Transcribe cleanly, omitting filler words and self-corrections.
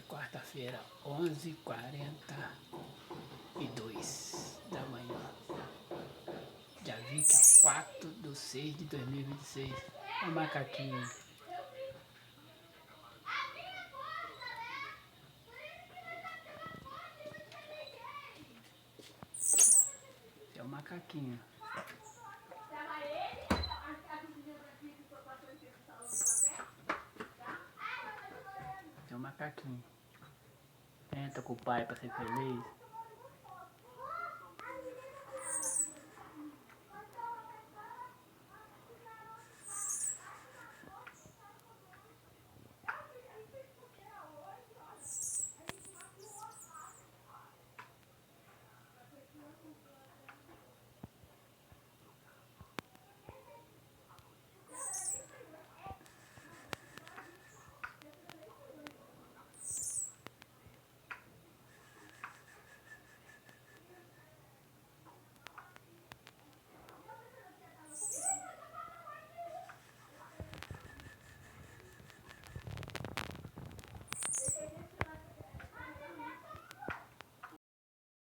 Quarta-feira, 11h42 da manhã. Dia 24/6/2026. O macaquinho. É o macaquinho. É o macaquinho. Entra com o pai pra ser feliz.